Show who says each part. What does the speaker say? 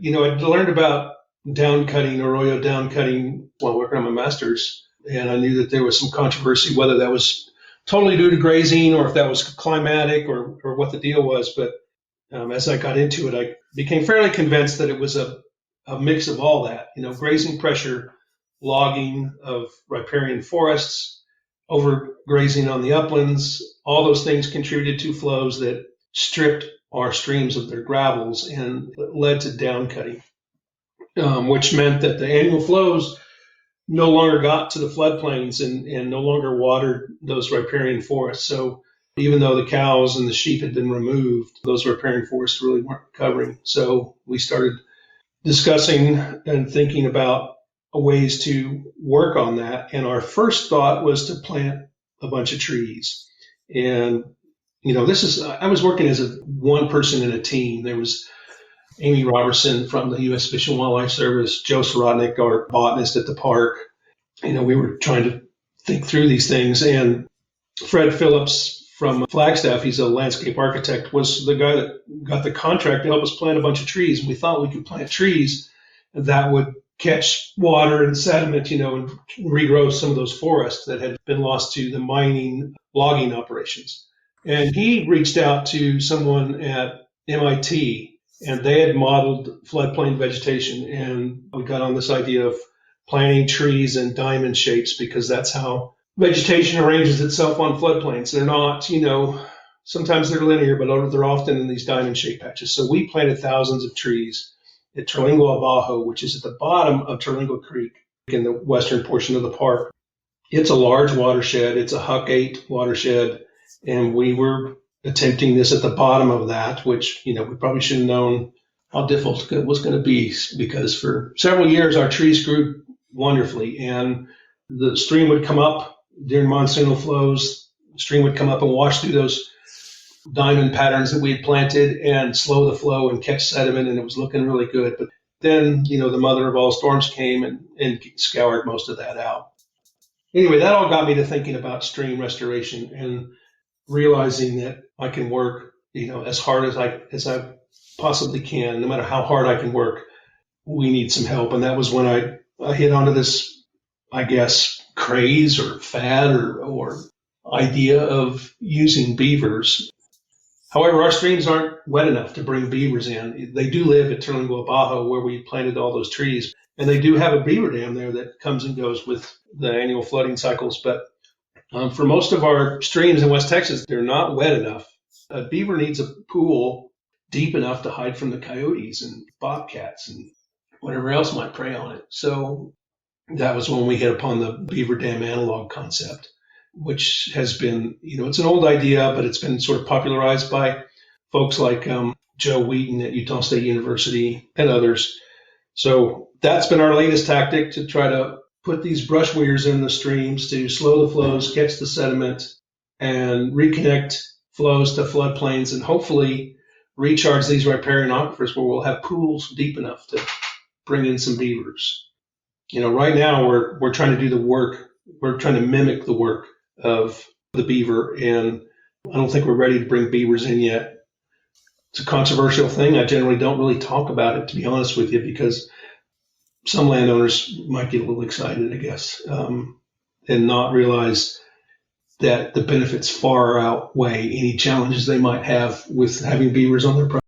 Speaker 1: I learned about down cutting, Arroyo down cutting while working on my master's. And I knew that there was some controversy, whether that was totally due to grazing or if that was climatic or what the deal was. But as I got into it, I became fairly convinced that it was a mix of all that, grazing pressure, logging of riparian forests, overgrazing on the uplands, all those things contributed to flows that stripped our streams of their gravels and led to down cutting, which meant that the annual flows no longer got to the floodplains and no longer watered those riparian forests. So even though the cows and the sheep had been removed, those riparian forests really weren't recovering. So we started discussing and thinking about ways to work on that. And our first thought was to plant a bunch of trees. And, I was working as one person in a team. There was Amy Robertson from the U.S. Fish and Wildlife Service, Joe Sorodnik, our botanist at the park. We were trying to think through these things. And Fred Phillips from Flagstaff, he's a landscape architect, was the guy that got the contract to help us plant a bunch of trees. And we thought we could plant trees that would catch water and sediment, and regrow some of those forests that had been lost to the mining, logging operations. And he reached out to someone at MIT, and they had modeled floodplain vegetation. And we got on this idea of planting trees in diamond shapes because that's how vegetation arranges itself on floodplains. They're not, sometimes they're linear, but they're often in these diamond shaped patches. So we planted thousands of trees at Terlingua, Abajo, which is at the bottom of Terlingua Creek in the western portion of the park. It's a large watershed. It's a Huck 8 watershed. And we were attempting this at the bottom of that, which, we probably should have known how difficult it was going to be because for several years our trees grew wonderfully and the stream would come up during monsoonal flows. The stream would come up and wash through those diamond patterns that we had planted and slow the flow and catch sediment, and it was looking really good. But then, the mother of all storms came and scoured most of that out. Anyway, that all got me to thinking about stream restoration and realizing that I can work, as hard as I possibly can. No matter how hard I can work, we need some help. And that was when I hit onto this, I guess, craze or fad or idea of using beavers. However, our streams aren't wet enough to bring beavers in. They do live at Terlingua, Abajo, where we planted all those trees. And they do have a beaver dam there that comes and goes with the annual flooding cycles. But for most of our streams in West Texas, they're not wet enough. A beaver needs a pool deep enough to hide from the coyotes and bobcats and whatever else might prey on it. So that was when we hit upon the beaver dam analog concept, which has been, it's an old idea, but it's been sort of popularized by folks like Joe Wheaton at Utah State University and others. So that's been our latest tactic to try to put these brush weirs in the streams to slow the flows, catch the sediment, and reconnect flows to floodplains and hopefully recharge these riparian aquifers where we'll have pools deep enough to bring in some beavers. Right now we're trying to do the work. We're trying to mimic the work of the beaver, and I don't think we're ready to bring beavers in yet. It's a controversial thing. I generally don't really talk about it, to be honest with you, because some landowners might get a little excited, I guess, and not realize that the benefits far outweigh any challenges they might have with having beavers on their property.